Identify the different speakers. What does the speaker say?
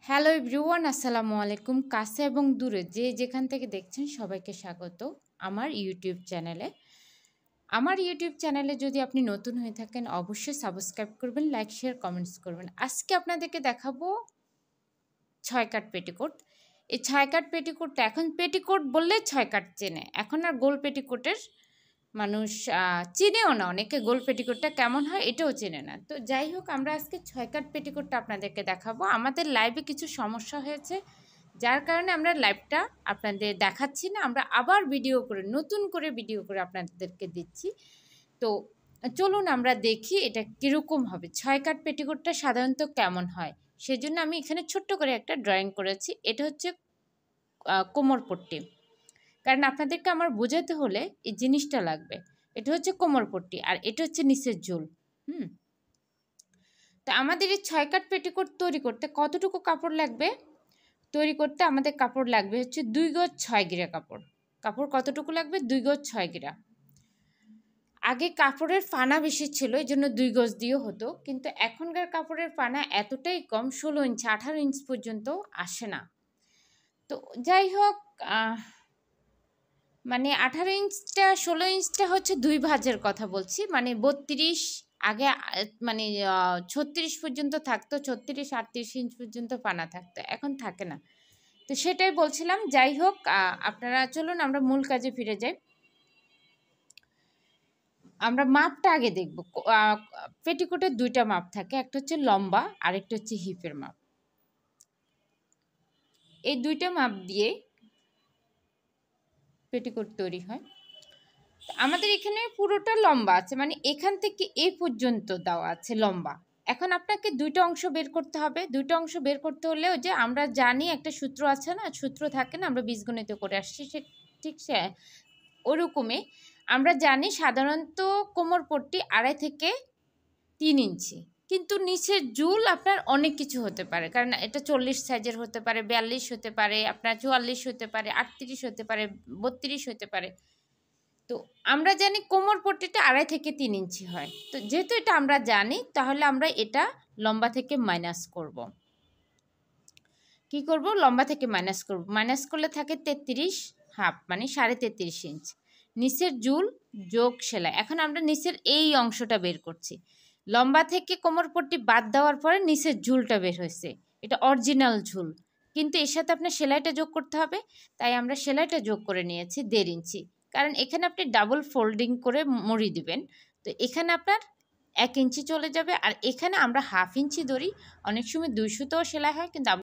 Speaker 1: Hello everyone, আসসালামু আলাইকুম। কাছে এবং দূরে যে যেখান থেকে দেখছেন সবাইকে স্বাগত আমার ইউটিউব চ্যানেলে। আমার ইউটিউব চ্যানেলে যদি আপনি নতুন হয়ে থাকেন অবশ্যই সাবস্ক্রাইব করবেন, লাইক, শেয়ার, কমেন্টস করবেন। আজকে আপনাদেরকে দেখাবো ৬ কাট পেটিকোট। এই ৬ কাট পেটিকোটটা এখন পেটিকোট বললে ৬ কাট চেনে, এখন আর গোল পেটিকোটের মানুষ চিনেও না। অনেকে গোল পেটিকোটটা কেমন হয় এটাও চেনে না। তো যাই হোক, আমরা আজকে ৬ কাট পেটিকোটটা আপনাদেরকে দেখাবো। আমাদের লাইভে কিছু সমস্যা হয়েছে, যার কারণে আমরা লাইভটা আপনাদের দেখাচ্ছি না। আমরা আবার ভিডিও করে নতুন করে ভিডিও করে আপনাদেরকে দিচ্ছি। তো চলুন আমরা দেখি এটা কীরকম হবে, ৬ কাট পেটিকোটটা সাধারণত কেমন হয়। সেজন্য আমি এখানে ছোট্ট করে একটা ড্রয়িং করেছি। এটা হচ্ছে কোমরপট্টি, কারণ আপনাদেরকে আমার বোঝাতে হলে এই জিনিসটা লাগবে। এটা হচ্ছে কোমরপট্টি আর এটা হচ্ছে নিচের ঝুল। তো আমাদের এই ৬ কাট পেটিকোট তৈরি করতে কতটুকু কাপড় লাগবে? তৈরি করতে আমাদের কাপড় লাগবে হচ্ছে ২ গজ ৬ গিরা কাপড়। কাপড় কতটুকু লাগবে? ২ গজ ৬ গিরা। আগে কাপড়ের ফানা বেশি ছিল, এই জন্য ২ গজ দিয়েও হতো, কিন্তু এখনকার কাপড়ের ফানা এতটাই কম, ১৬ ইঞ্চি ১৮ ইঞ্চ পর্যন্ত আসে না। তো যাই হোক, মানে ১৮ ইঞ্চটা ১৬ ইঞ্চটা হচ্ছে ২ ভাঁজের কথা বলছি। মানে ৩২ আগে মানে ৩৬ পর্যন্ত থাকতো, ৩৬ ৩৮ ইঞ্চ পর্যন্ত পানা থাকতো, এখন থাকে না। তো সেটাই বলছিলাম। যাই হোক, আপনারা চলুন আমরা মূল কাজে ফিরে যাই। আমরা মাপটা আগে দেখব। পেটিকোটের ২টা মাপ থাকে, একটা হচ্ছে লম্বা আর একটা হচ্ছে হিপের মাপ। এই ২টা মাপ দিয়ে পেটিকোট তৈরি হয়। আমাদের এখানে পুরোটা লম্বা আছে, মানে এখান থেকে এই পর্যন্ত দেওয়া আছে লম্বা। এখন আপনাকে ২টা অংশ বের করতে হবে। ২টা অংশ বের করতে হলে ওই যে আমরা জানি একটা সূত্র আছে না, সূত্র থাকে না, আমরা বীজগণিত করে আসছি, সে ঠিক সে ওরকমই আমরা জানি সাধারণত কোমরপট্টি ২.৫ থেকে ৩ ইঞ্চি, কিন্তু নিচের ঝুল আপনার অনেক কিছু হতে পারে, কারণ এটা ৪০ সাইজের হতে পারে, ৪২ হতে পারে, আপনার ৪৪ হতে পারে, ৩৮ হতে পারে, ৩২ হতে পারে। তো আমরা জানি কোমরপট্টিটা ২.৫ থেকে ৩ ইঞ্চি হয়। তো যেহেতু এটা আমরা জানি, তাহলে আমরা এটা লম্বা থেকে মাইনাস করব। কি করব? লম্বা থেকে মাইনাস করব। মাইনাস করলে থাকে ৩৩.৫, মানে ৩.৫ ইঞ্চ। নিচের ঝুল যোগ সেলাই। এখন আমরা নিচের এই অংশটা বের করছি। লম্বা থেকে কোমরপট্টি বাদ দেওয়ার পরে নিচের ঝুলটা বের হয়েছে, এটা অরিজিনাল ঝুল, কিন্তু এর সাথে আপনার সেলাইটা যোগ করতে হবে। তাই আমরা সেলাইটা যোগ করে নিয়েছি ১.৫ ইঞ্চি, কারণ এখানে আপনি ডাবল ফোল্ডিং করে মুড়ি দিবেন। তো এখানে আপনার ১ ইঞ্চি চলে যাবে, আর এখানে আমরা ১/২ ইঞ্চি ধরি। অনেক সময় ২ সুতাও সেলাই হয়, কিন্তু